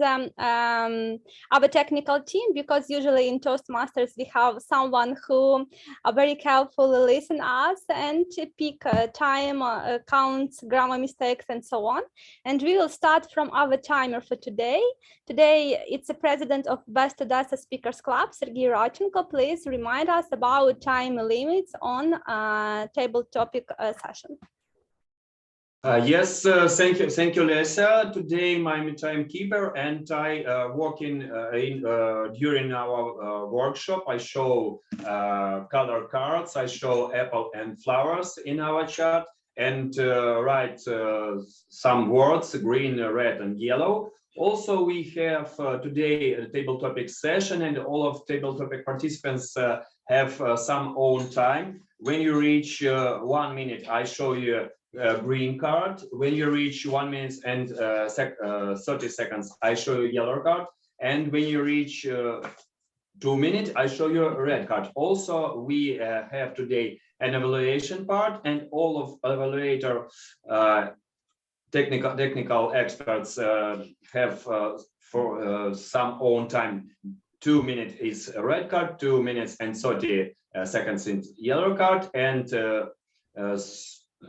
our technical team, because usually in Toastmasters we have someone who very carefully listen us and pick time, counts, grammar mistakes, and so on. And we will start from our timer for today. Today it's the president of Best Odesa Speakers Club, Yudenko. Please remind us about time limits on table topic session. Yes, thank you, Lisa. Today I'm a timekeeper, and I working during our workshop. I show color cards, I show apple and flowers in our chat, and write some words: green, red, and yellow. Also, we have today a table topic session, and all of table topic participants have some own time. When you reach 1 minute, I show you green card. When you reach 1 minute and 30 seconds, I show you yellow card. And when you reach 2 minutes, I show you a red card. Also, we have today an evaluation part, and all of evaluator technical experts have for some own time. 2 minutes is a red card, 2 minutes and 30 seconds in yellow card, and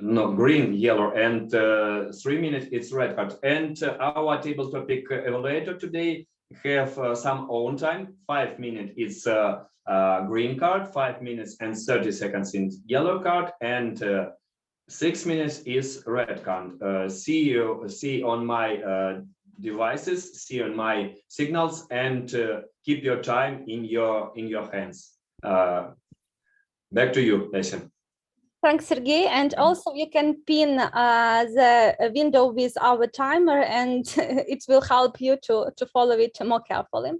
no, green, yellow, and 3 minutes it's red card. And our table topic evaluator today have some own time. 5 minutes is green card, 5 minutes and 30 seconds in yellow card, and 6 minutes is red card. See on my devices, see on my signals, and keep your time in your hands. Back to you, Lisa. Thanks, Sergey. And also you can pin the window with our timer, and it will help you to follow it more carefully.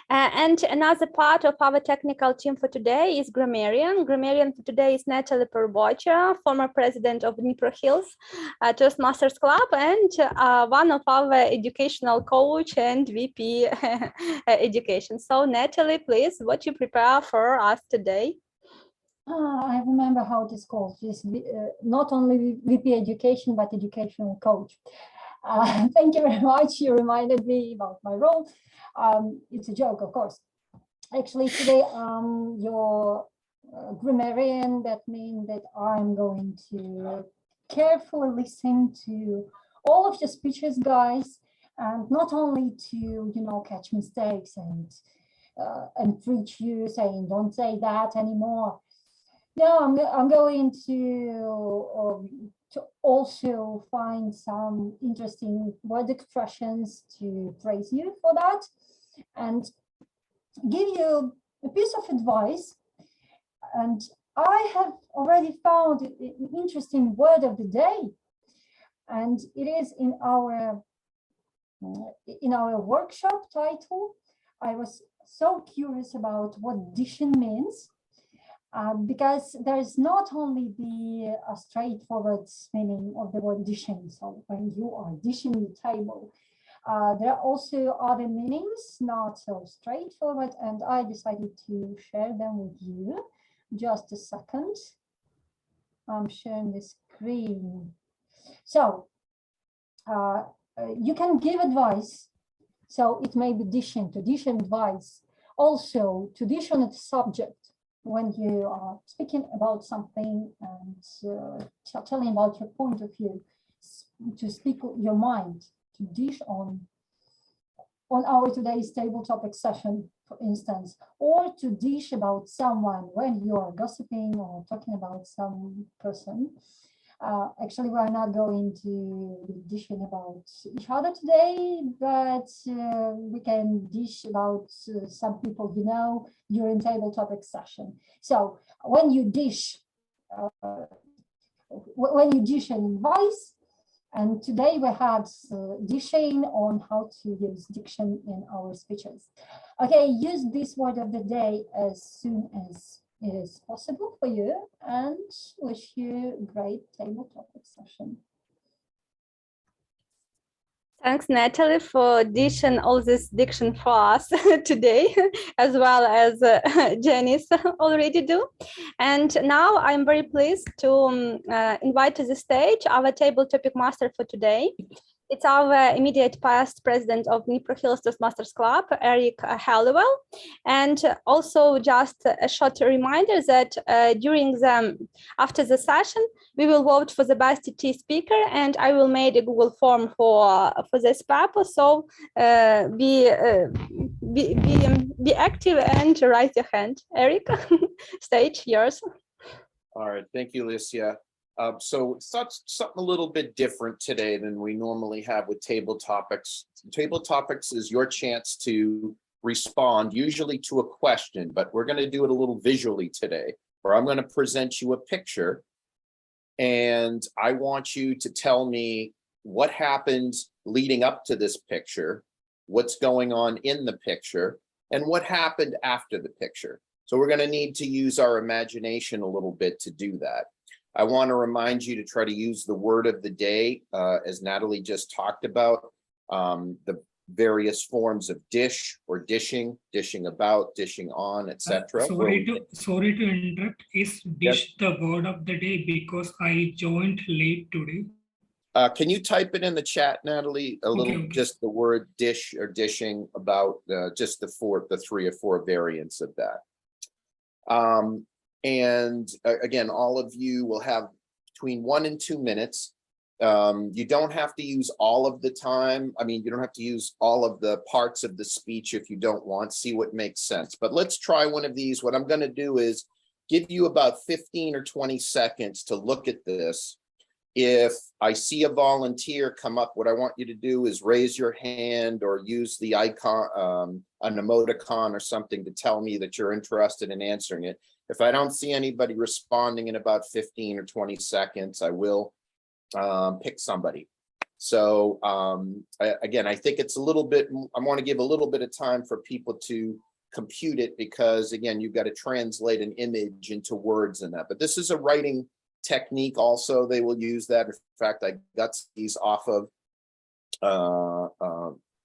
And another part of our technical team for today is grammarian. Grammarian for today is Natalie Perbocha, former president of DniproHills Toastmasters Club, and one of our educational coach and VP education. So Natalie, please, what you prepare for us today? I remember how it is called. This not only VP education, but educational coach. Thank you very much. You reminded me about my role. It's a joke, of course. Actually, today your grammarian. That means that I'm going to carefully listen to all of your speeches, guys, and not only to catch mistakes and preach you saying don't say that anymore. Yeah, I'm going to also find some interesting word expressions to praise you for that, and give you a piece of advice. And I have already found an interesting word of the day, and it is in our workshop title. I was so curious about what dition means. Because there is not only the straightforward meaning of the word dishing, so when you are dishing the table, there are also other meanings, not so straightforward, and I decided to share them with you. Just a second. I'm sharing the screen. So you can give advice, so it may be dishing, to dish advice, also to dish on a subject. When you are speaking about something and telling about your point of view, to speak your mind, to dish on our today's table topic session, for instance, or to dish about someone when you are gossiping or talking about some person. Actually, we are not going to be dishing about each other today, but we can dish about some people during table topic session. So when you dish an advice, and today we had dishing on how to use diction in our speeches. Okay, use this word of the day as soon as it is possible for you, and wish you a great table topic session. Thanks, Natalie, for dishing all this diction for us today, as well as Janice already do. And now I'm very pleased to invite to the stage our table topic master for today. It's our immediate past president of DniproHills Toastmasters Club, Eric Helliwell. And also just a short reminder that after the session, we will vote for the best TT speaker, and I will make a Google form for this purpose. So be active and raise your hand. Eric, stage yours. All right, thank you, Alicia. So it's something a little bit different today than we normally have with table topics. Table topics is your chance to respond, usually to a question, but we're going to do it a little visually today, where I'm going to present you a picture, and I want you to tell me what happened leading up to this picture, what's going on in the picture, and what happened after the picture. So we're going to need to use our imagination a little bit to do that. I want to remind you to try to use the word of the day, as Natalie just talked about, the various forms of dish or dishing, dishing about, dishing on, etc. Sorry to interrupt. Is dish the word of the day because I joined late today? Can you type it in the chat, Natalie? Okay. Just the word dish or dishing about, just the 3 or 4 variants of that. And again, all of you will have between 1 and 2 minutes. You don't have to use all of the time. I mean, you don't have to use all of the parts of the speech if you don't want. See what makes sense. But let's try one of these. What I'm going to do is give you about 15 or 20 seconds to look at this. If I see a volunteer come up, what I want you to do is raise your hand or use the icon, an emoticon or something to tell me that you're interested in answering it. If I don't see anybody responding in about 15 or 20 seconds, I will pick somebody. So again, I think it's a little bit, I want to give a little bit of time for people to compute it, because again, you've got to translate an image into words in that. But this is a writing technique also. They will use that. In fact, I got these off of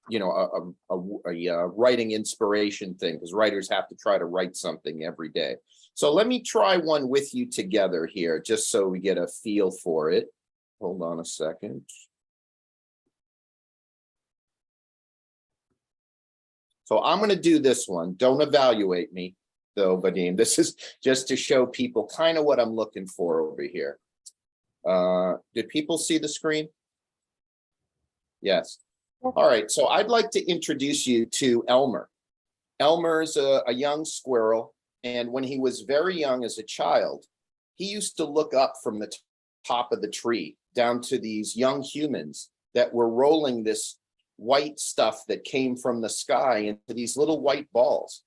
you know, a writing inspiration thing, because writers have to try to write something every day. So let me try one with you together here, just so we get a feel for it. Hold on a second. So I'm going to do this one. Don't evaluate me, though, Vadym. This is just to show people kind of what I'm looking for over here. Did people see the screen? Yes. All right. So I'd like to introduce you to Elmer. Elmer's a young squirrel. And when he was very young as a child, he used to look up from the top of the tree down to these young humans that were rolling this white stuff that came from the sky into these little white balls.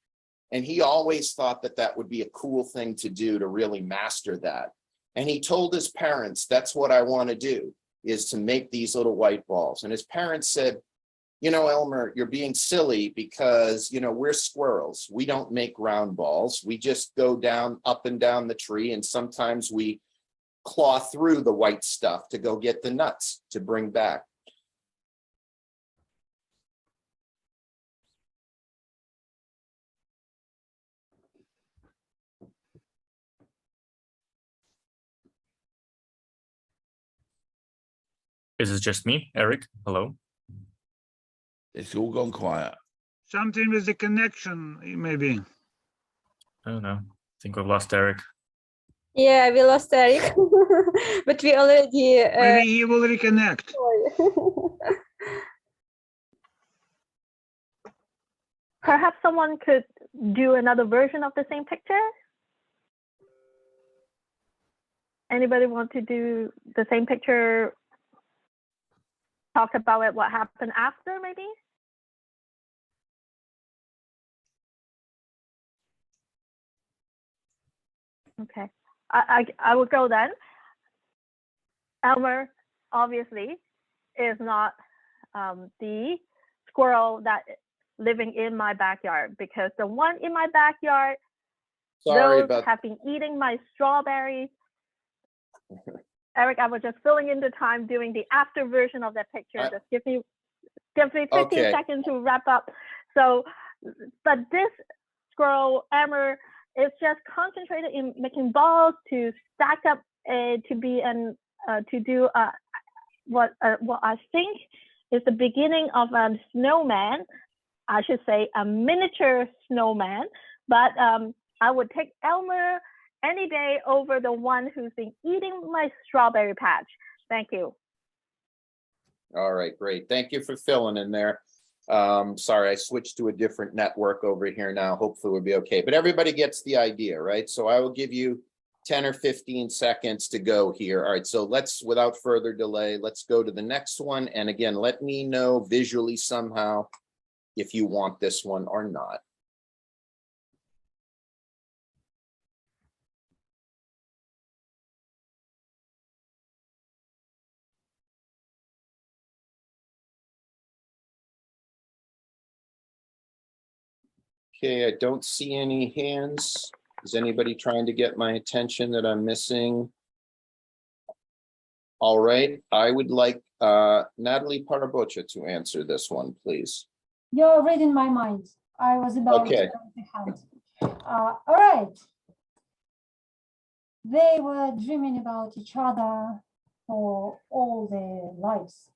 And he always thought that that would be a cool thing to do, to really master that. And he told his parents, that's what I want to do, is to make these little white balls. And his parents said, you know, Elmer, you're being silly, because, you know, we're squirrels. We don't make round balls. We just go down, up and down the tree. And sometimes we claw through the white stuff to go get the nuts to bring back. Is it just me, Eric? Hello? It's all gone quiet. Something with the connection, maybe. I don't know. I think we've lost Eric. Yeah, we lost Eric, but we already... Maybe he will reconnect. Perhaps someone could do another version of the same picture? Anybody want to do the same picture? Talk about it, what happened after, maybe? Okay, I will go then. Elmer obviously is not the squirrel that living in my backyard, because the one in my backyard, those have been eating my strawberries. Eric, I was just filling in the time doing the after version of that picture. Just give me 15 seconds to wrap up. So, but this squirrel, Elmer, is just concentrated in making balls to stack up to be an to do what I think is the beginning of a snowman. I should say a miniature snowman, but I would take Elmer any day over the one who's been eating my strawberry patch. Thank you. All right, great. Thank you for filling in there. Sorry, I switched to a different network over here now. Hopefully we'll be okay, but everybody gets the idea, right? So I will give you 10 or 15 seconds to go here. All right, so let's, without further delay, let's go to the next one. And again, let me know visually somehow if you want this one or not. Okay, I don't see any hands. Is anybody trying to get my attention that I'm missing? All right, I would like Natalie Parabocha to answer this one, please. You're reading my mind. I was about to raise the hand. All right. They were dreaming about each other for all their lives.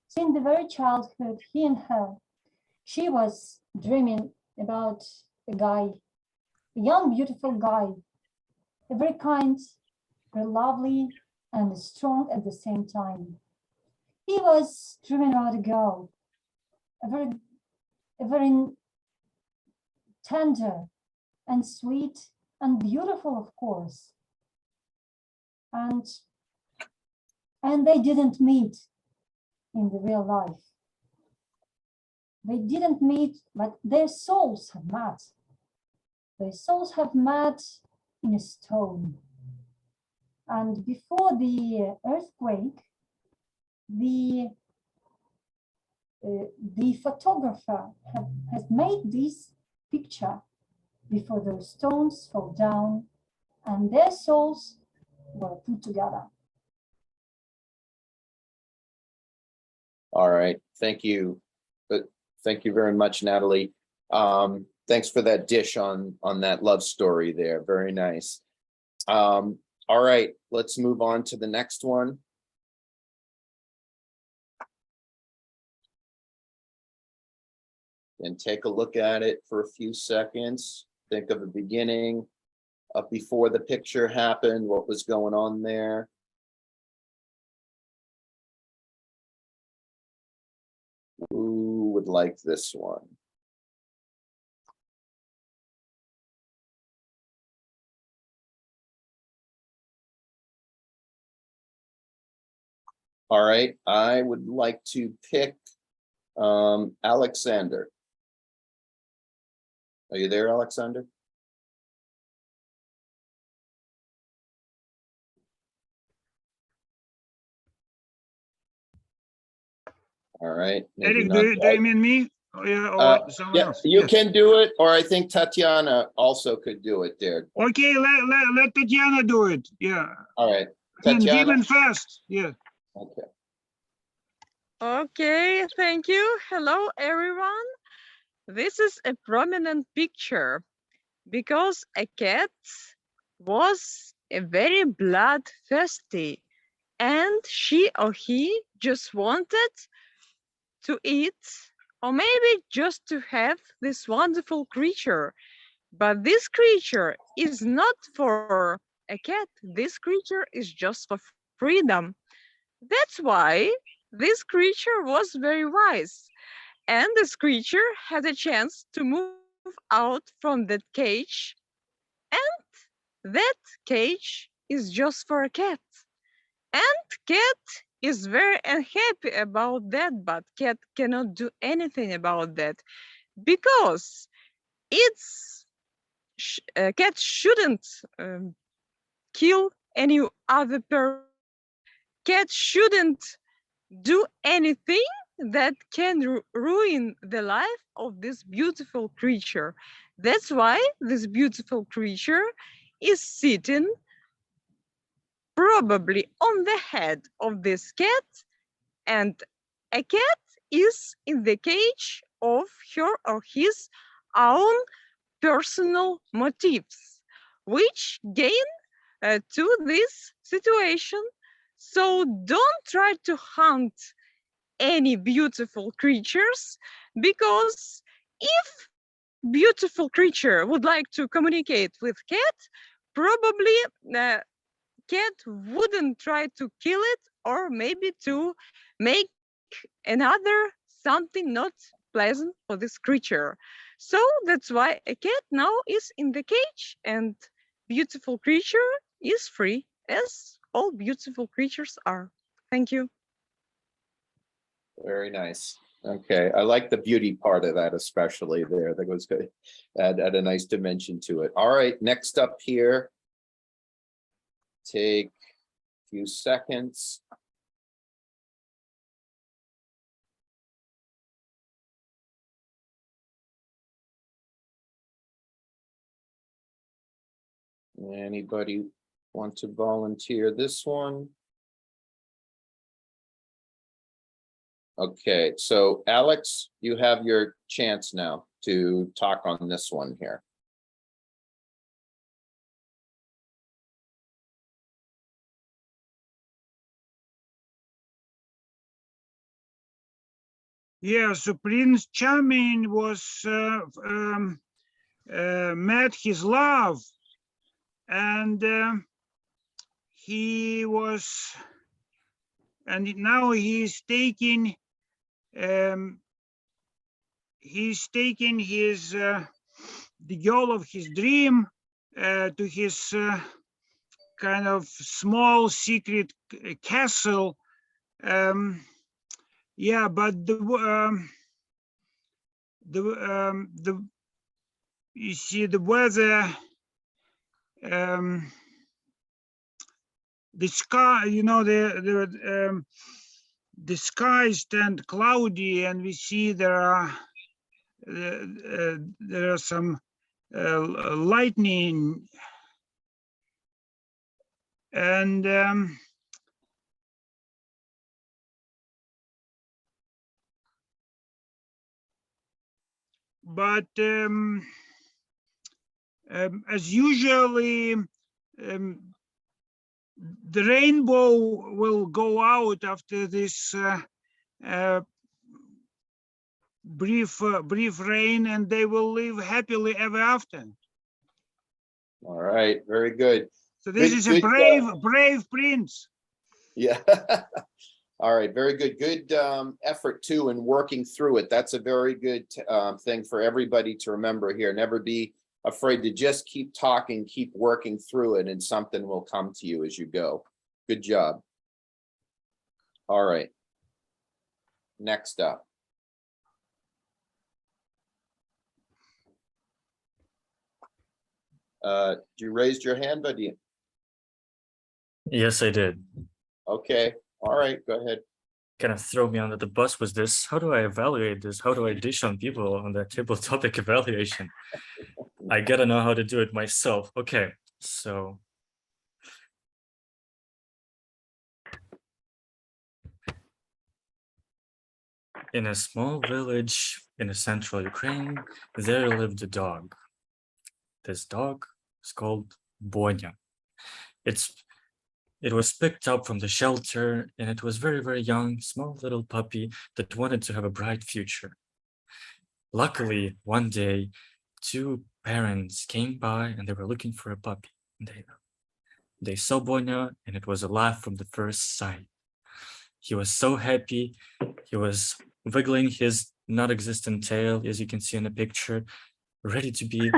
Since the very childhood, he and her, she was dreaming about a guy, a young, beautiful guy, a very kind, very lovely, and strong at the same time. He was dreaming about a girl, a very tender and sweet and beautiful, of course. And they didn't meet in the real life. They didn't meet, but their souls have met. Their souls have met in a stone. And before the earthquake, the photographer has made this picture before those stones fall down and their souls were put together. All right, thank you. Thank you very much, Natalie. Thanks for that dish on that love story there. Very nice. All right, let's move on to the next one. And take a look at it for a few seconds. Think of the beginning, up before the picture happened, what was going on there. Who would like this one? All right, I would like to pick Alexander. Are you there, Alexander? All right. Eric, do you mean me? Or someone else? You can do it, or I think Tatiana also could do it there. Okay, let Tatiana do it. Yeah. All right. Tatiana. Even fast. Yeah. Okay. Okay, thank you. Hello, everyone. This is a prominent picture because a cat was very bloodthirsty and she or he just wanted to eat or maybe just to have this wonderful creature. But this creature is not for a cat. This creature is just for freedom. That's why this creature was very wise. And this creature had a chance to move out from that cage. And that cage is just for a cat. And cat is very unhappy about that, but cat cannot do anything about that because cat shouldn't kill any other person. Cat shouldn't do anything that can ruin the life of this beautiful creature. That's why this beautiful creature is sitting probably on the head of this cat, and a cat is in the cage of her or his own personal motives, which gain to this situation. So don't try to hunt any beautiful creatures, because if beautiful creature would like to communicate with cat, probably cat wouldn't try to kill it, or maybe to make another something not pleasant for this creature. So that's why a cat now is in the cage, and beautiful creature is free, as all beautiful creatures are. Thank you. Very nice. Okay, I like the beauty part of that, especially there. That was good. Add a nice dimension to it. All right, next up here. Take a few seconds. Anybody want to volunteer this one? Okay, so Alex, you have your chance now to talk on this one here. Yeah, so Prince Charming was met his love, and he was, and now he's taking his the girl of his dream to his kind of small secret castle. Yeah, but the you see the weather, the sky, you know, the skies turned cloudy, and we see there are some lightning, and but as usually, the rainbow will go out after this brief rain, and they will live happily ever after. All right, very good. So this is a brave prince. Yeah. All right, very good. Good effort too in working through it. That's a very good thing for everybody to remember here. Never be afraid to just keep talking, keep working through it, and something will come to you as you go. Good job. All right. Next up. You raised your hand, Vadym? Yes, I did. Okay. All right, go ahead. Kind of throw me under the bus with this. How do I evaluate this? How do I dish on people on the table topic evaluation? I gotta know how to do it myself. Okay, so in a small village in the central Ukraine, there lived a dog. This dog is called Bonya. It was picked up from the shelter, and it was very, very young, small little puppy that wanted to have a bright future. Luckily, one day, two parents came by and they were looking for a puppy. They saw Bonya, and it was a laugh from the first sight. He was so happy. He was wiggling his non-existent tail, as you can see in the picture, ready to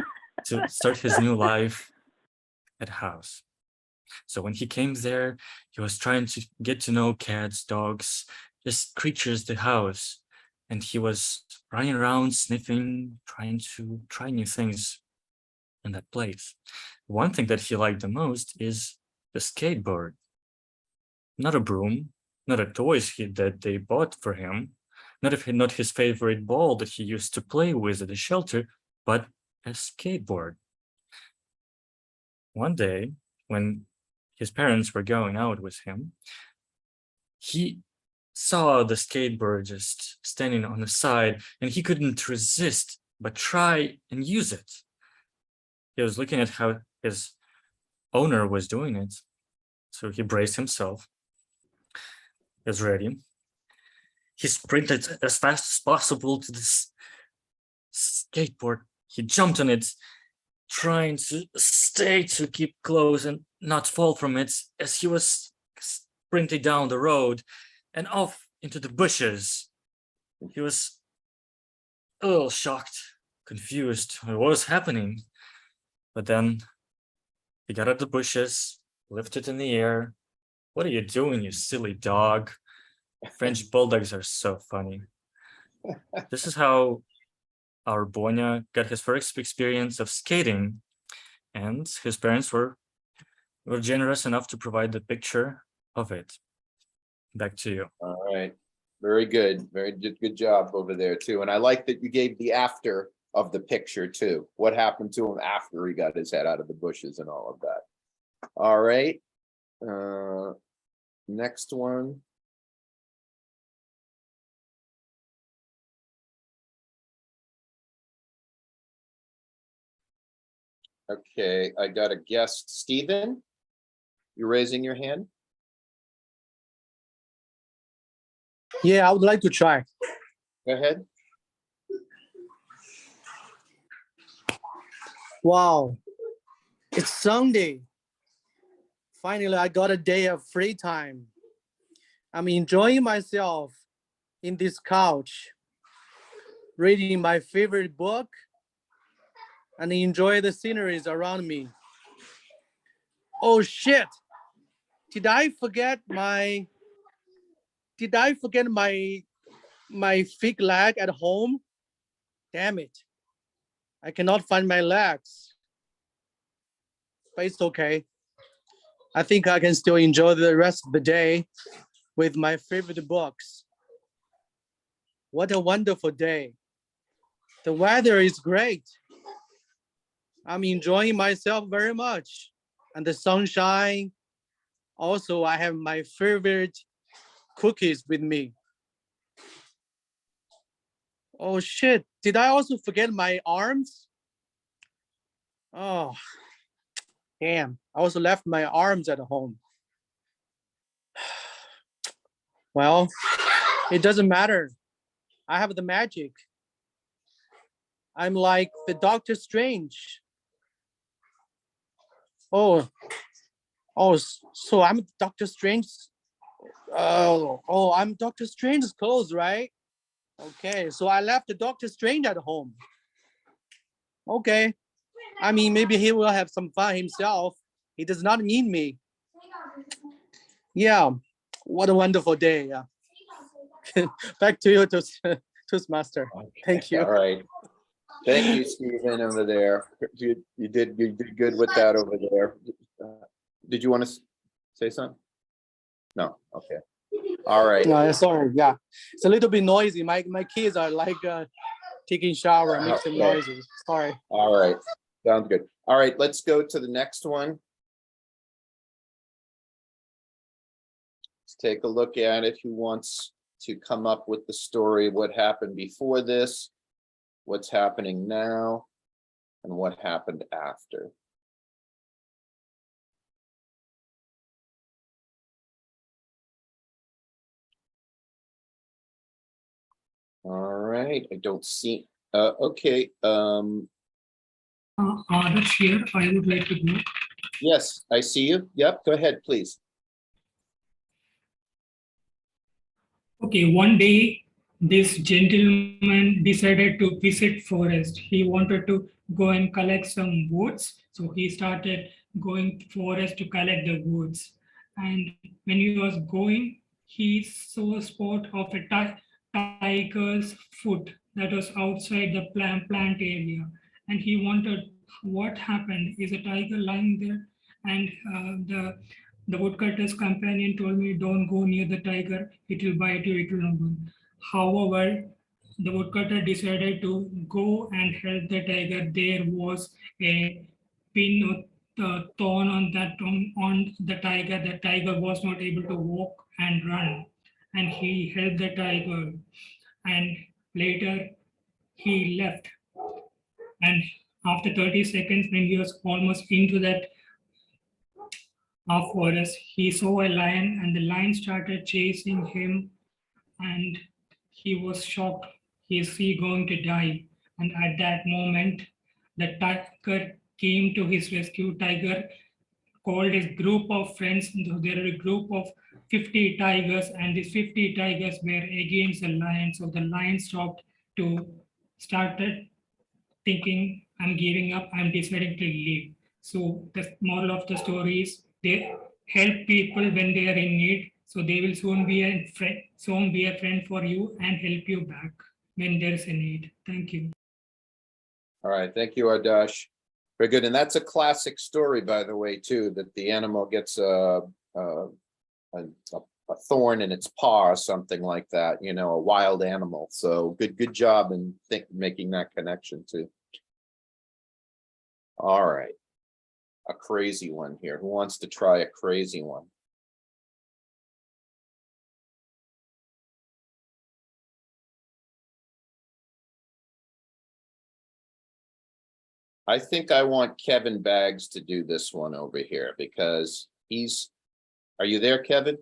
start his new life at house. So when he came there, he was trying to get to know cats, dogs, just creatures the house. And he was running around, sniffing, trying to try new things in that place. One thing that he liked the most is the skateboard. Not a broom, not a toy that they bought for him, not his favorite ball that he used to play with at the shelter, but a skateboard. One day, when his parents were going out with him, he saw the skateboard just standing on the side, and he couldn't resist but try and use it. He was looking at how his owner was doing it, so he braced himself, was ready. He sprinted as fast as possible to this skateboard. He jumped on it, trying to keep close and not fall from it as he was sprinting down the road and off into the bushes. He was a little shocked, confused, what was happening. But then he got out of the bushes, lifted in the air. What are you doing, you silly dog? French bulldogs are so funny. This is how our Bonya got his first experience of skating, and his parents were generous enough to provide the picture of it. Back to you. All right. Very good. Very good job over there too. And I like that you gave the after of the picture too. What happened to him after he got his head out of the bushes and all of that. All right. Next one. Okay, I got a guest. Stephen, you're raising your hand? Yeah, I would like to try. Go ahead. Wow, it's Sunday. Finally, I got a day of free time. I'm enjoying myself in this couch, reading my favorite book, and enjoy the sceneries around me. Oh shit! Did I forget my fake leg at home? Damn it! I cannot find my legs. But it's okay. I think I can still enjoy the rest of the day with my favorite books. What a wonderful day. The weather is great. I'm enjoying myself very much. And the sunshine. Also, I have my favorite cookies with me. Oh shit, did I also forget my arms? Oh, damn, I also left my arms at home. Well, it doesn't matter. I have the magic. I'm like the Doctor Strange. Oh, so I'm Doctor Strange. Oh, I'm Doctor Strange's clothes, right? Okay, so I left the Doctor Strange at home. Okay, I mean, maybe he will have some fun himself. He does not need me. Yeah, what a wonderful day. Yeah. Back to you, Toastmaster. Thank you. All right. Thank you, Stephen, over there. You did good with that over there. Did you want to say something? No. Okay. All right. No, sorry. Yeah, it's a little bit noisy. My kids are like taking shower, makes them noisy. Sorry. All right. Sounds good. All right. Let's go to the next one. Let's take a look at it. Who wants to come up with the story of what happened before this, what's happening now, and what happened after? All right, I don't see, okay. Others here, I would like to go. Yes, I see you. Yep, go ahead, please. Okay, one day, this gentleman decided to visit forest. He wanted to go and collect some woods. So he started going forest to collect the woods. And when he was going, he saw a spot of a tiger's foot that was outside the plant area. And he wondered what happened. Is a tiger lying there? And the woodcutter's companion told me, don't go near the tiger, it will bite you, it will not go. However, the woodcutter decided to go and help the tiger. There was a pin or thorn on the tiger. The tiger was not able to walk and run. And he helped the tiger. And later he left. And after 30 seconds, when he was almost into that forest, he saw a lion, and the lion started chasing him, and he was shocked. Is he going to die? And at that moment, the tiger came to his rescue. Tiger called a group of friends. There are a group of 50 tigers, and these 50 tigers were against the lion. So the lion started thinking, I'm giving up, I'm deciding to leave. So the moral of the story is they help people when they are in need. So they will soon be a friend for you and help you back when there is a need. Thank you. All right, thank you, Adash. Very good, and that's a classic story, by the way, too, that the animal gets a thorn in its paw or something like that, you know, a wild animal. So good job in making that connection too. All right, a crazy one here. Who wants to try a crazy one? I think I want Kevin Baggs to do this one over here because are you there, Kevin?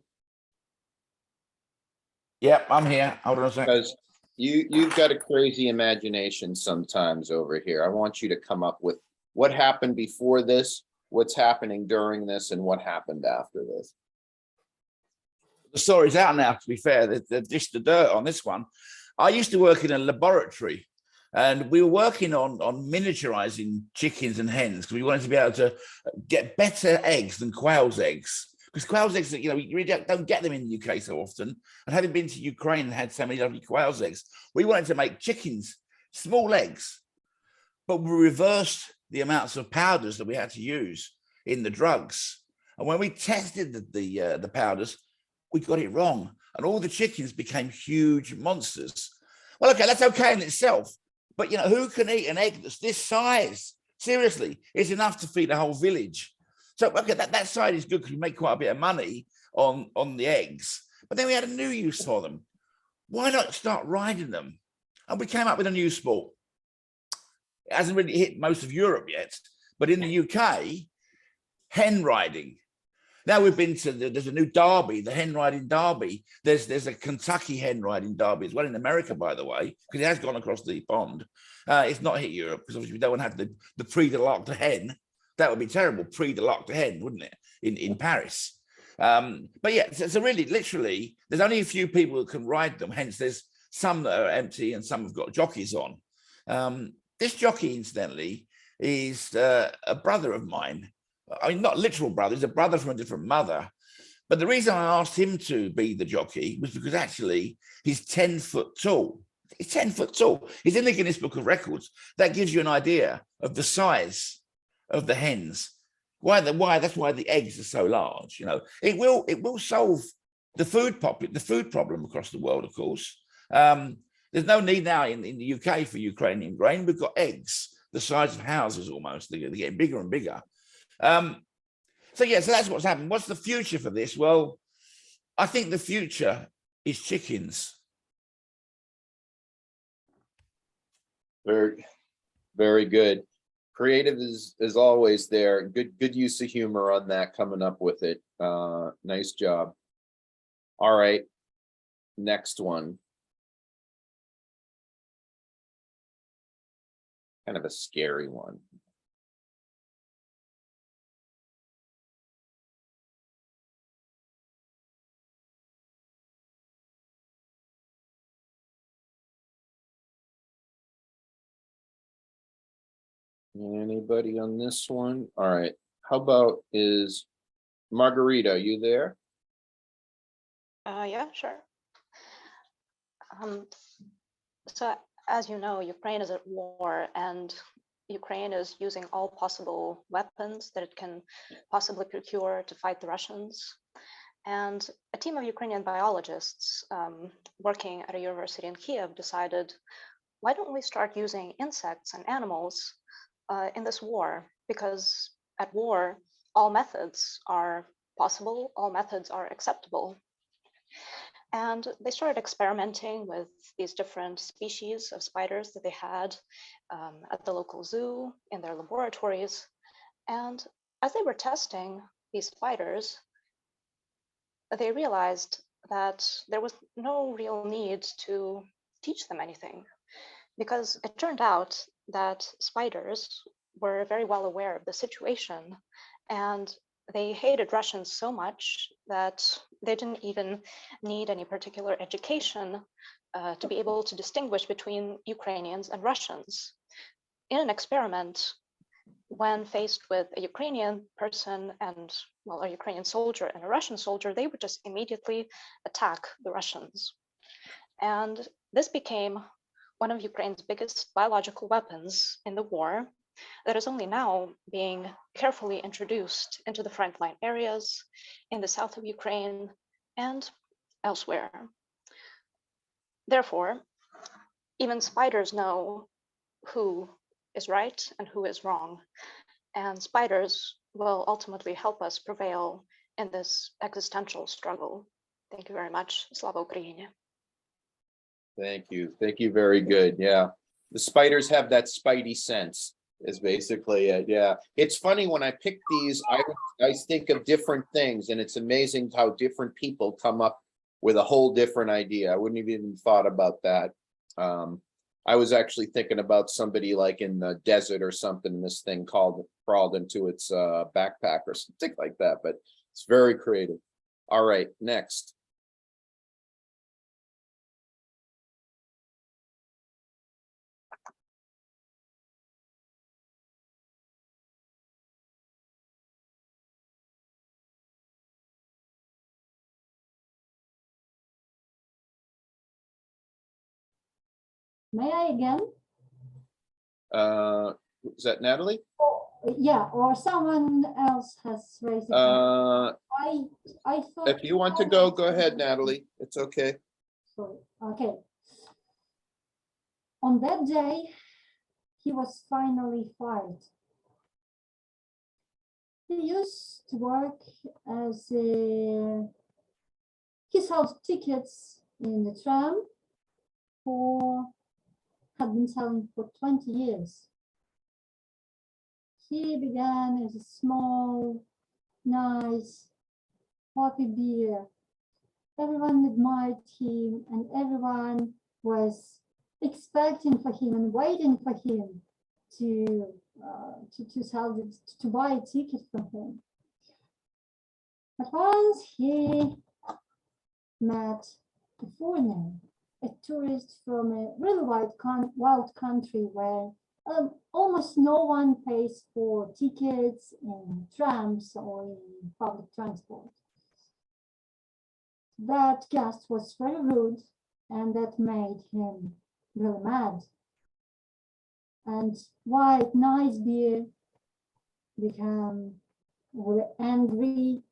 Yep, I'm here. Hold on a second. Because you've got a crazy imagination sometimes over here. I want you to come up with what happened before this, what's happening during this, and what happened after this. The story's out now, to be fair. They've dished the dirt on this one. I used to work in a laboratory, and we were working on miniaturizing chickens and hens because we wanted to be able to get better eggs than quail's eggs. Because quail's eggs, you know, you really don't get them in the UK so often. And having been to Ukraine and had so many lovely quail's eggs, we wanted to make chickens, small eggs, but we reversed the amounts of powders that we had to use in the drugs. And when we tested the powders, we got it wrong. And all the chickens became huge monsters. Well, okay, that's okay in itself. But, you know, who can eat an egg that's this size? Seriously, it's enough to feed a whole village. So, okay, that side is good because we make quite a bit of money on the eggs. But then we had a new use for them. Why not start riding them? And we came up with a new sport. It hasn't really hit most of Europe yet, but in the UK, hen riding. Now we've been to, there's a new derby, the hen riding derby. There's a Kentucky hen riding derby as well in America, by the way, because it has gone across the pond. It's not hit Europe because obviously we don't want to have the Prix de l'Arc de Hen. That would be terrible, Prix de l'Arc de Hen, wouldn't it, in Paris? But yeah, so really, literally, there's only a few people who can ride them. Hence, there's some that are empty and some have got jockeys on. This jockey, incidentally, is a brother of mine. I mean, not literal brother, he's a brother from a different mother. But the reason I asked him to be the jockey was because actually he's 10 foot tall. He's 10 foot tall. He's in the Guinness Book of Records. That gives you an idea of the size of the hens. That's why the eggs are so large. You know, it will solve the food problem across the world, of course. There's no need now in the UK for Ukrainian grain. We've got eggs the size of houses almost. They're getting bigger and bigger. So that's what's happened. What's the future for this? Well, I think the future is chickens. Very, very good. Creative is always there. Good use of humor on that, coming up with it. Nice job. All right, next one. Kind of a scary one. Anybody on this one? All right. How about is Margarita, are you there? Yeah, sure. So as you know, Ukraine is at war and Ukraine is using all possible weapons that it can possibly procure to fight the Russians. And a team of Ukrainian biologists working at a university in Kiev decided, why don't we start using insects and animals in this war? Because at war, all methods are possible, all methods are acceptable. And they started experimenting with these different species of spiders that they had at the local zoo, in their laboratories. And as they were testing these spiders, they realized that there was no real need to teach them anything, because it turned out that spiders were very well aware of the situation, and they hated Russians so much that they didn't even need any particular education to be able to distinguish between Ukrainians and Russians. In an experiment, when faced with a Ukrainian person and, well, a Ukrainian soldier and a Russian soldier, they would just immediately attack the Russians. And this became one of Ukraine's biggest biological weapons in the war that is only now being carefully introduced into the frontline areas in the south of Ukraine and elsewhere. Therefore, even spiders know who is right and who is wrong, and spiders will ultimately help us prevail in this existential struggle. Thank you very much. Slava Ukraini. Thank you. Thank you. Very good. Yeah. The spiders have that spidey sense is basically it. Yeah. It's funny when I pick these, I think of different things, and it's amazing how different people come up with a whole different idea. I wouldn't have even thought about that. I was actually thinking about somebody like in the desert or something, and this thing crawled into its backpack or something like that, but it's very creative. All right, next. May I again? Is that Natalie? Oh, yeah, or someone else has raised it. I thought. If you want to go ahead, Natalie. It's okay. Sorry. Okay. On that day, he was finally fired. He used to work as he sold tickets in the tram had been selling for 20 years. He began as a small, nice, coffee beer. Everyone admired him, and everyone was expecting for him and waiting for him to buy a ticket from him. But once he met a foreigner, a tourist from a really wild country where almost no one pays for tickets in trams or in public transport. That guest was very rude, and that made him really mad. And white, nice beer became really angry,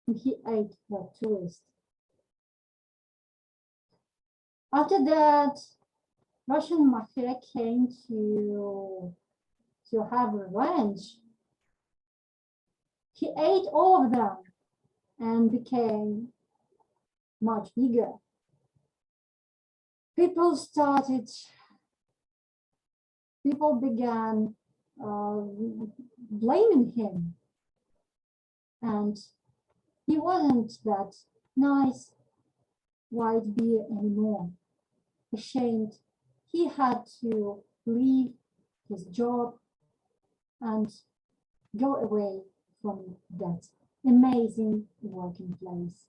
and he ate that tourist. After that, Russian mafia came to have revenge. He ate all of them and became much bigger. People began blaming him, and he wasn't that nice white beer anymore. Ashamed, he had to leave his job and go away from that amazing working place.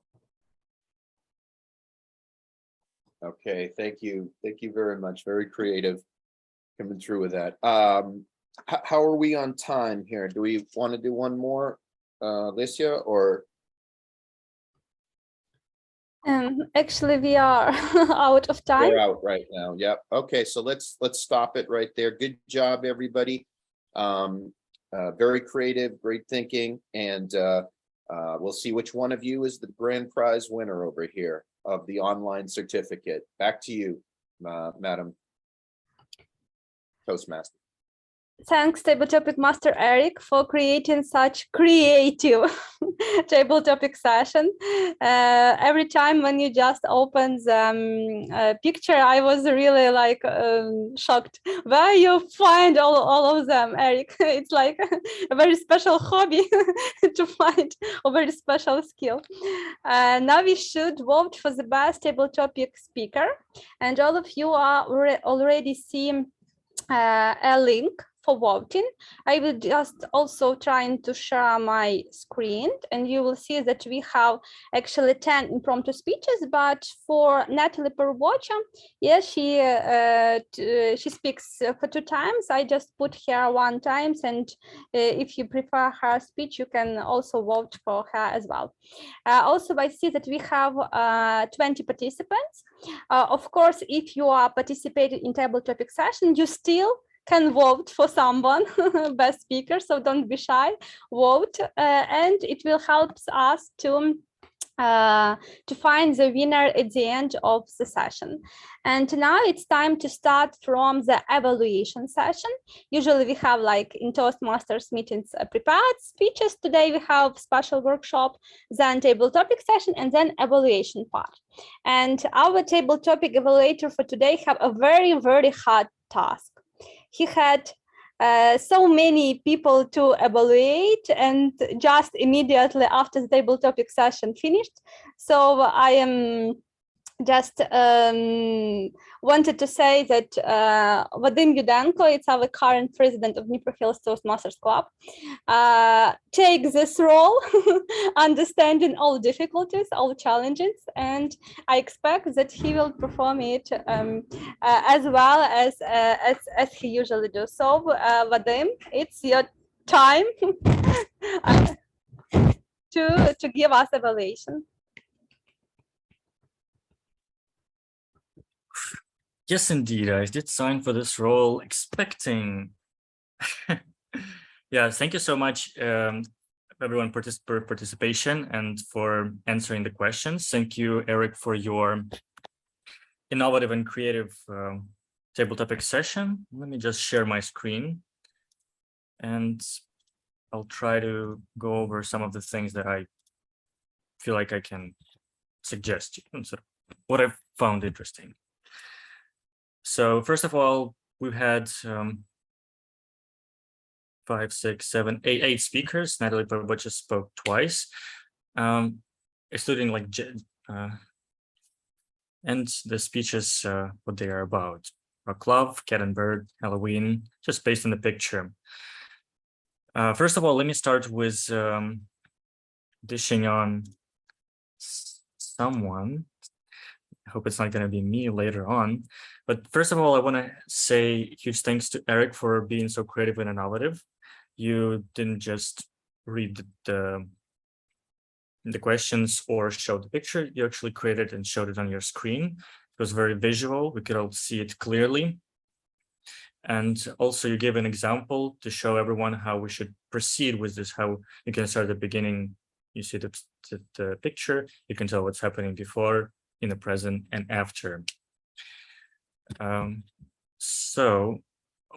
Okay, thank you. Thank you very much. Very creative coming through with that. How are we on time here? Do we want to do one more, Licia, or? Actually, we are out of time. We're out right now. Yep. Okay, so let's stop it right there. Good job, everybody. Very creative, great thinking, and we'll see which one of you is the grand prize winner over here of the online certificate. Back to you, Madam Toastmaster. Thanks, Table Topic Master Eric, for creating such creative table topic session. Every time when you just open the picture, I was really like shocked. Where you find all of them, Eric? It's like a very special hobby to find a very special skill. Now we should vote for the best table topic speaker. And all of you are already seeing a link for voting. I will just also trying to share my screen, and you will see that we have actually 10 impromptu speeches, but for Natalie Perbocha, yes, she speaks for 2 times. I just put her 1 time, and if you prefer her speech, you can also vote for her as well. Also, I see that we have 20 participants. Of course, if you are participating in table topic session, you still can vote for someone, best speaker, so don't be shy, vote, and it will help us to find the winner at the end of the session. And now it's time to start from the evaluation session. Usually we have, like in Toastmasters meetings, prepared speeches. Today we have special workshop, then table topic session, and then evaluation part. And our table topic evaluator for today have a very, very hard task. He had so many people to evaluate, and just immediately after the table topic session finished. So I am just wanted to say that Vadym Yudenko, it's our current president of DniproHills Toastmasters Club, take this role, understanding all difficulties, all challenges, and I expect that he will perform it as well as he usually does. So, Vadym, it's your time to give us evaluation. Yes, indeed. I did sign for this role expecting. Yeah, thank you so much, everyone, for participation and for answering the questions. Thank you, Eric, for your innovative and creative table topic session. Let me just share my screen, and I'll try to go over some of the things that I feel like I can suggest, sort of what I've found interesting. So first of all, we've had 5, 6, 7, 8 speakers. Natalie Perbocha spoke twice, excluding like and the speeches, what they are about: rock love, cat and bird, Halloween, just based on the picture. First of all, let me start with dishing on someone. I hope it's not going to be me later on. But first of all, I want to say huge thanks to Eric for being so creative and innovative. You didn't just read the questions or show the picture. You actually created and showed it on your screen. It was very visual. We could all see it clearly. And also you gave an example to show everyone how we should proceed with this, how you can start at the beginning. You see the picture, you can tell what's happening before, in the present, and after. So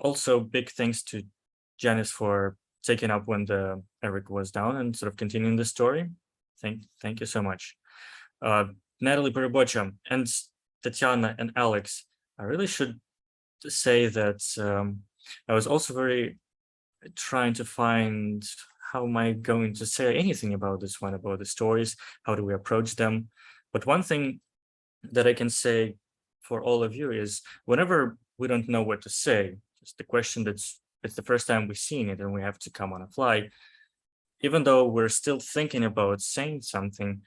also big thanks to Janice for taking up when Eric was down and sort of continuing the story. Thank you so much. Natalie Perbocha and Tatiana and Alex, I really should say that I was also very trying to find how am I going to say anything about this one, about the stories, how do we approach them. But one thing that I can say for all of you is whenever we don't know what to say, just the question it's the first time we've seen it and we have to come on a fly, even though we're still thinking about saying something,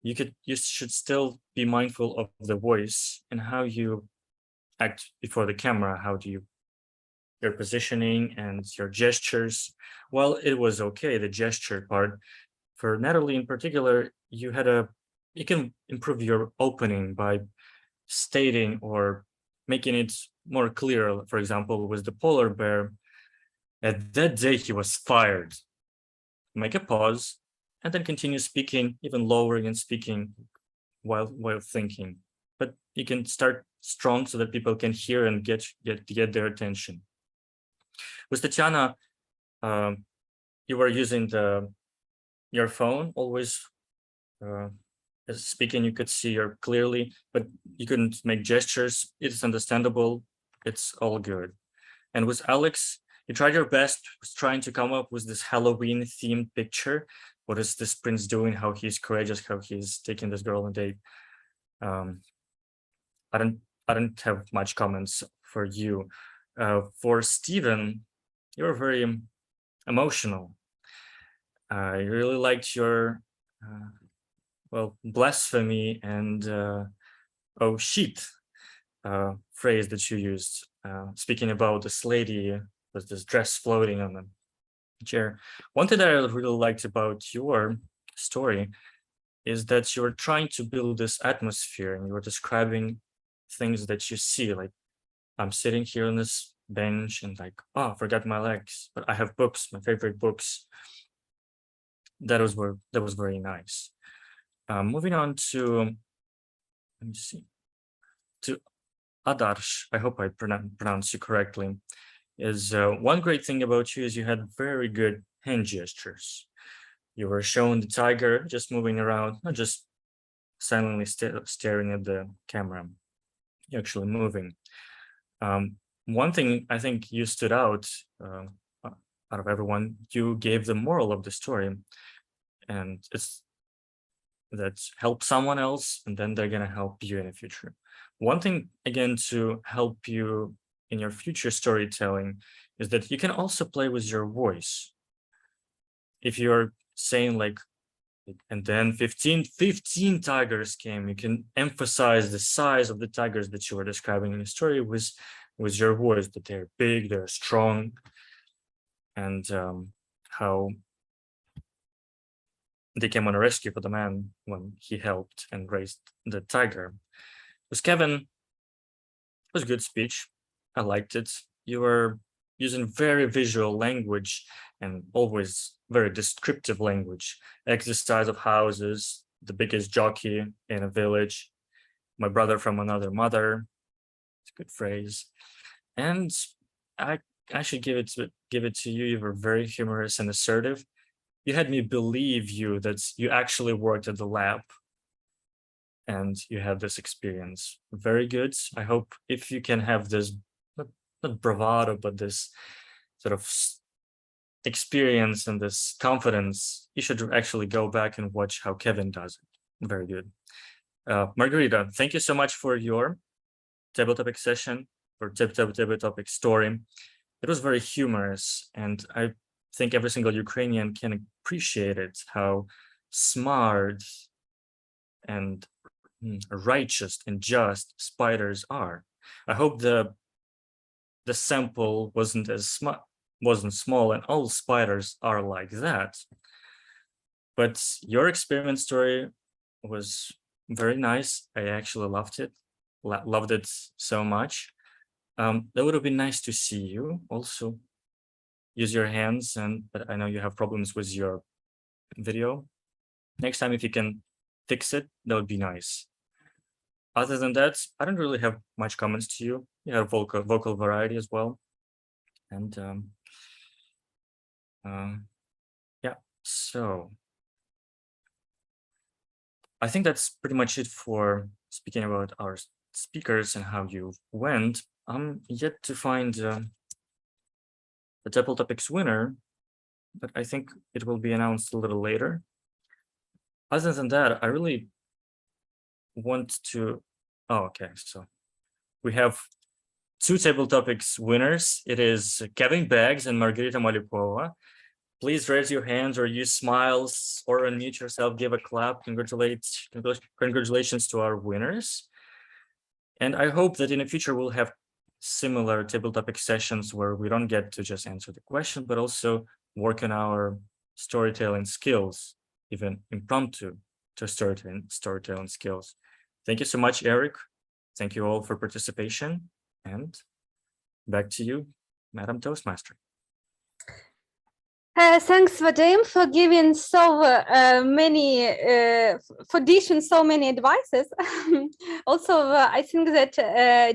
you should still be mindful of the voice and how you act before the camera. How do your positioning and your gestures? Well, it was okay, the gesture part. For Natalie in particular, you can improve your opening by stating or making it more clear. For example, with the polar bear, at that day he was fired. Make a pause and then continue speaking, even lowering and speaking while thinking. But you can start strong so that people can hear and get their attention. With Tatiana, you were using your phone always. As speaking, you could see her clearly, but you couldn't make gestures. It's understandable. It's all good. And with Alex, you tried your best, was trying to come up with this Halloween themed picture. What is this prince doing? How he's courageous, how he's taking this girl on a date. I don't have much comments for you. For Stephen, you were very emotional. I really liked your well, blasphemy and oh shit phrase that you used, speaking about this lady with this dress floating on the chair. One thing that I really liked about your story is that you were trying to build this atmosphere, and you were describing things that you see, like I'm sitting here on this bench and like, oh, I forgot my legs, but I have books, my favorite books. That was very nice. Moving on to, let me see, to Adarsh, I hope I pronounce you correctly, is one great thing about you is you had very good hand gestures. You were showing the tiger just moving around, not just silently staring at the camera, you're actually moving. One thing I think you stood out of everyone, you gave the moral of the story, and it's that help someone else and then they're going to help you in the future. One thing, again, to help you in your future storytelling is that you can also play with your voice. If you're saying like, and then 15 tigers came, you can emphasize the size of the tigers that you were describing in the story with your voice, that they're big, they're strong, and how they came on a rescue for the man when he helped and raised the tiger. With Kevin, it was a good speech. I liked it. You were using very visual language and always very descriptive language. Exercise of houses, the biggest jockey in a village, my brother from another mother. It's a good phrase. And I should give it to you. You were very humorous and assertive. You had me believe you that you actually worked at the lab and you had this experience. Very good. I hope if you can have this, not bravado, but this sort of experience and this confidence, you should actually go back and watch how Kevin does it. Very good. Margarita, thank you so much for your table topic session, for table topic story. It was very humorous, and I think every single Ukrainian can appreciate it, how smart and righteous and just spiders are. I hope the sample wasn't small and all spiders are like that. But your experiment story was very nice. I actually loved it so much. That would have been nice to see you also use your hands, but I know you have problems with your video. Next time, if you can fix it, that would be nice. Other than that, I don't really have much comments to you. You have vocal variety as well. And yeah, so I think that's pretty much it for speaking about our speakers and how you went. I'm yet to find the table topics winner, but I think it will be announced a little later. Other than that, I really want to, oh, okay, so we have two table topics winners. It is Kevin Beggs and Margarita Malipova. Please raise your hands or use smiles or unmute yourself, give a clap. Congratulations to our winners. And I hope that in the future we'll have similar table topic sessions where we don't get to just answer the question, but also work on our storytelling skills, even impromptu to storytelling skills. Thank you so much, Eric. Thank you all for participation. And back to you, Madam Toastmaster. Thanks, Vadym, for giving so many, for dishing so many advices. Also, I think that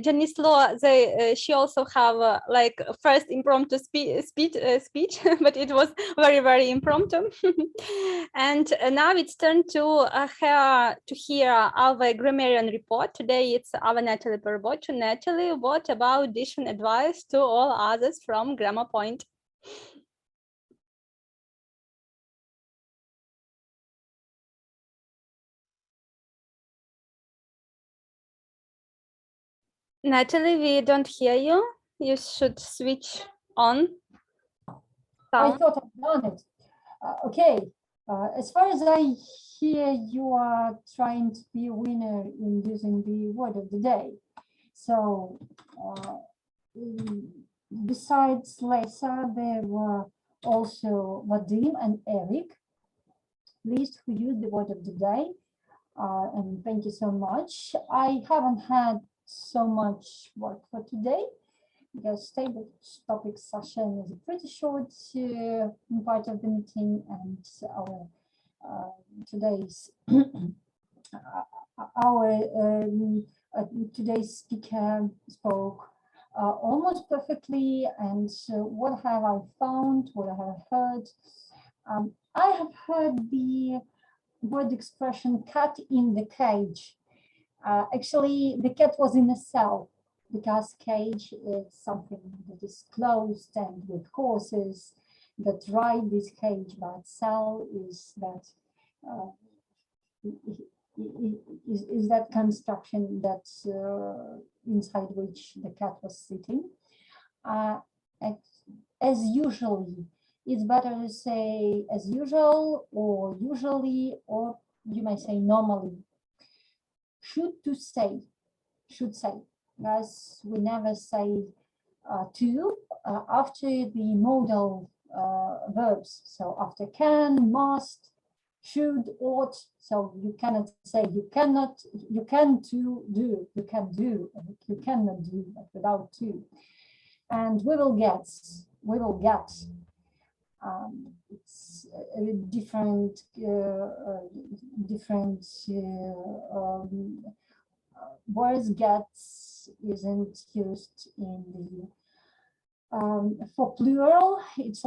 Janislo, she also have like first impromptu speech, but it was very, very impromptu. And now it's turn to hear our grammarian report. Today it's our Natalie Perbocho. Natalie, what about dishing advice to all others from Grammar Point? Natalie, we don't hear you. You should switch on. I thought I'd done it. Okay, as far as I hear, you are trying to be a winner in using the word of the day. So, besides Lesa, there were also Vadym and Eric, please, who used the word of the day. And thank you so much. I haven't had so much work for today because table topic session is a pretty short part of the meeting, and our today's today's speaker spoke almost perfectly. And what have I found? What I have heard? I have heard the word expression "cat in the cage." Actually, the cat was in a cell, because cage is something that is closed and with horses that ride this cage, but cell is that is that construction that inside which the cat was sitting. As usually, it's better to say as usual or usually, or you may say normally. Should say, as we never say to after the modal verbs. So after can, must, should, ought. So you cannot say you cannot, you can do, you can do, you cannot do, but without to. And we will get. It's a different words. Gets isn't used in the for plural. It's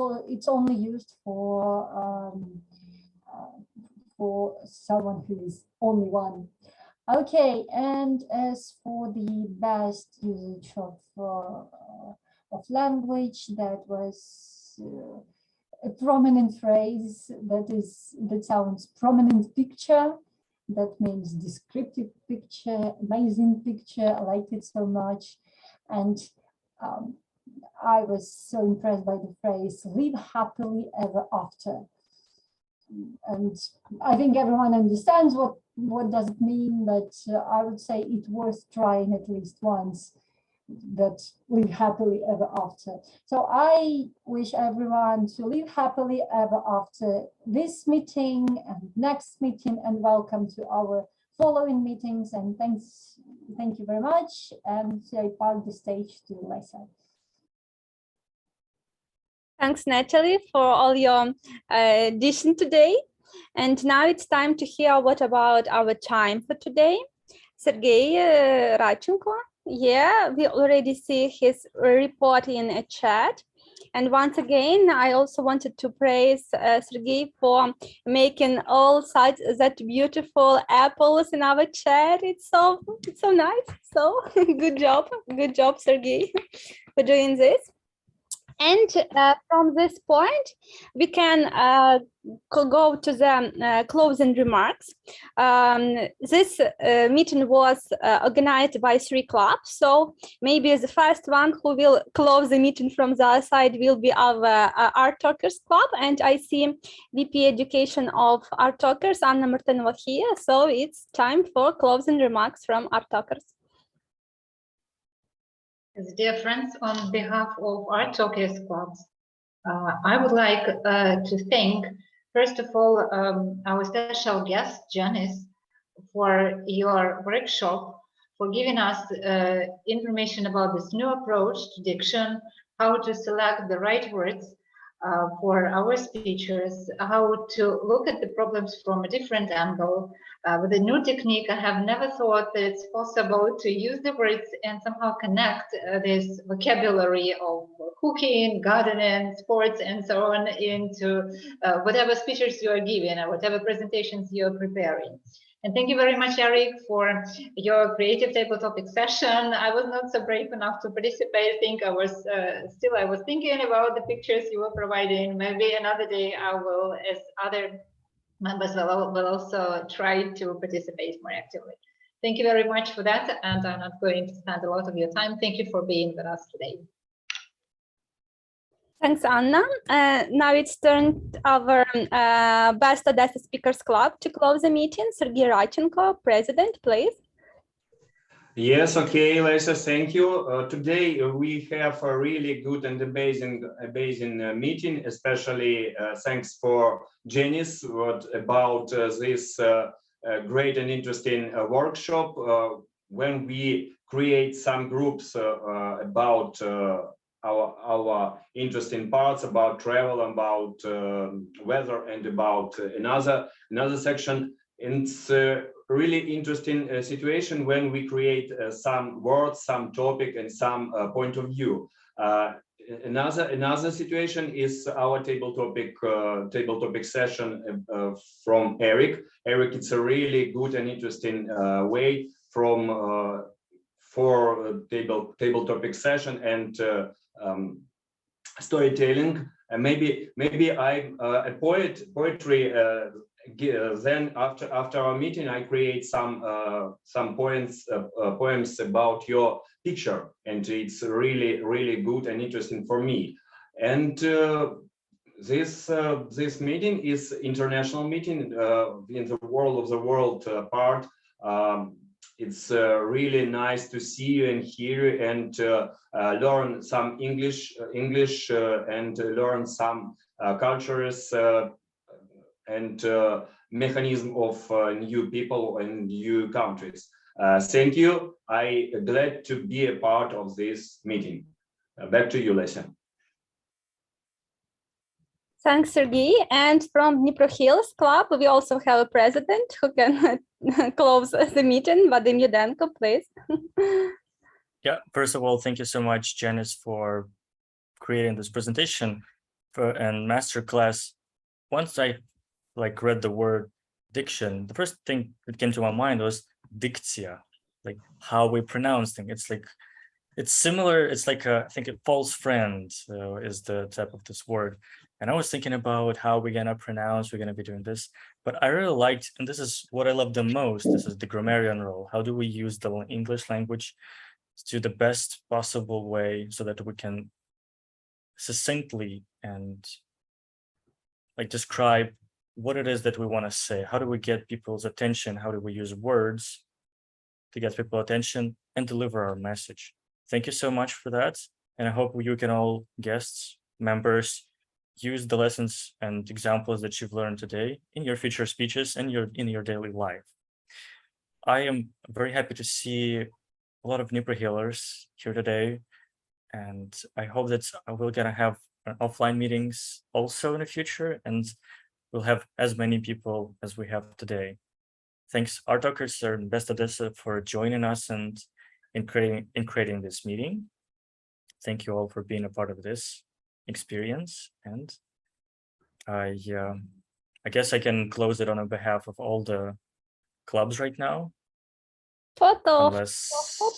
only used for someone who is only one. Okay, and as for the best usage of language, that was a prominent phrase that sounds prominent picture. That means descriptive picture, amazing picture. I liked it so much. And I was so impressed by the phrase live happily ever after. And I think everyone understands what does it mean, but I would say it's worth trying at least once, that live happily ever after. So I wish everyone to live happily ever after this meeting and next meeting, and welcome to our following meetings. And thank you very much. And I pass the stage to Lesa. Thanks, Natalie, for all your addition today. And now it's time to hear what about our time for today. Sergey Radchenko. Yeah, we already see his report in a chat. And once again, I also wanted to praise Sergey for making all such that beautiful apples in our chat. It's so nice. So good job, Sergey, for doing this. And from this point, we can go to the closing remarks. This meeting was organized by 3 clubs. So maybe the first one who will close the meeting from the other side will be our ArtTalkers club. And I see VP Education of ArtTalkers, Anna Martinova here. So it's time for closing remarks from ArtTalkers. Dear friends, on behalf of ArtTalkers clubs, I would like to thank, first of all, our special guest, Janice, for your workshop, for giving us information about this new approach to diction, how to select the right words, for our speakers how to look at the problems from a different angle. With a new technique, I have never thought that it's possible to use the words and somehow connect this vocabulary of cooking, gardening, sports, and so on into whatever speeches you are giving or whatever presentations you are preparing. And thank you very much, Eric, for your creative table topic session. I was not so brave enough to participate. I think I was thinking about the pictures you were providing. Maybe another day I will, as other members will also try to participate more actively. Thank you very much for that. And I'm not going to spend a lot of your time. Thank you for being with us today. Thanks, Anna. Now it's turned our Best Odesa Speakers Club to close the meeting. Sergey Radchenko, President, please. Yes, okay, Lisa, thank you. Today we have a really good and amazing meeting, especially thanks for Janice about this great and interesting workshop when we create some groups about our interesting parts about travel, about weather, and about another section. It's a really interesting situation when we create some words, some topic, and some point of view. Another situation is our table topic session from Eric. Eric, it's a really good and interesting way from for table topic session and storytelling. And maybe I a poetry. Then after our meeting, I create some poems about your picture, and it's really good and interesting for me. And this meeting is international meeting in the world part. It's really nice to see you and hear you and learn some English and learn some cultures and mechanism of new people and new countries. Thank you. I'm glad to be a part of this meeting. Back to you, Lisa. Thanks, Sergey. And from DniproHills Club, we also have a president who can close the meeting. Vadym Yudenko, please. Yeah, first of all, thank you so much, Janice, for creating this presentation and masterclass. Once I read the word diction, the first thing that came to my mind was diktia, like how we pronounce things. It's similar. It's like I think a false friend is the type of this word. And I was thinking about how we're gonna pronounce, we're gonna be doing this, but I really liked, and this is what I love the most, this is the grammarian role. How do we use the English language to the best possible way so that we can succinctly and describe what it is that we want to say? How do we get people's attention? How do we use words to get people's attention and deliver our message? Thank you so much for that. And I hope you can all, guests, members, use the lessons and examples that you've learned today in your future speeches and in your daily life. I am very happy to see a lot of DniproHillers here today. And I hope that we're gonna have offline meetings also in the future, and we'll have as many people as we have today. Thanks, ArtTalkers and Best Odesa, for joining us and in creating this meeting. Thank you all for being a part of this experience. And I guess I can close it on behalf of all the clubs right now. Unless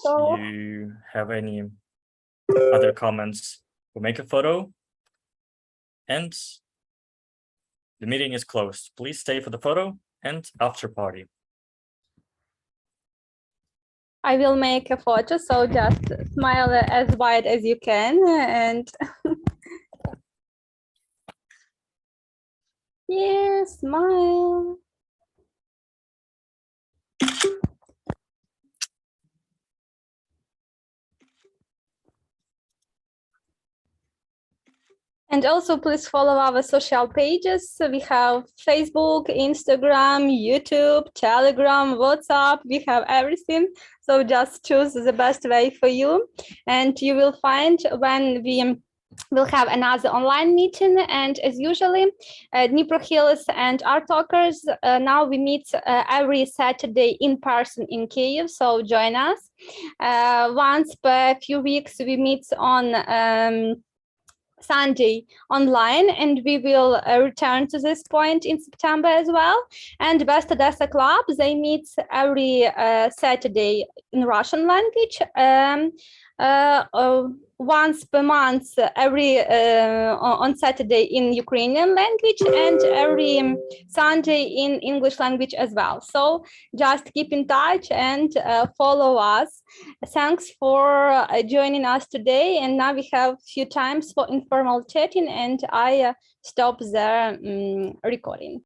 you have any other comments, we'll make a photo. And the meeting is closed. Please stay for the photo and after party. I will make a photo, so just smile as wide as you can and yeah, smile. And also please follow our social pages. So we have Facebook, Instagram, YouTube, Telegram, WhatsApp. We have everything. So just choose the best way for you. And you will find when we we'll have another online meeting, and as usually, DniproHills and ArtTalkers, now we meet every Saturday in person in Kyiv, so join us. Once per few weeks, we meet on Sunday online, and we will return to this point in September as well. And Best Odesa Club, they meet every Saturday in Russian language, once per month, on Saturday in Ukrainian language, and every Sunday in English language as well. So just keep in touch and follow us. Thanks for joining us today. And now we have a few times for informal chatting, and I stop the recording.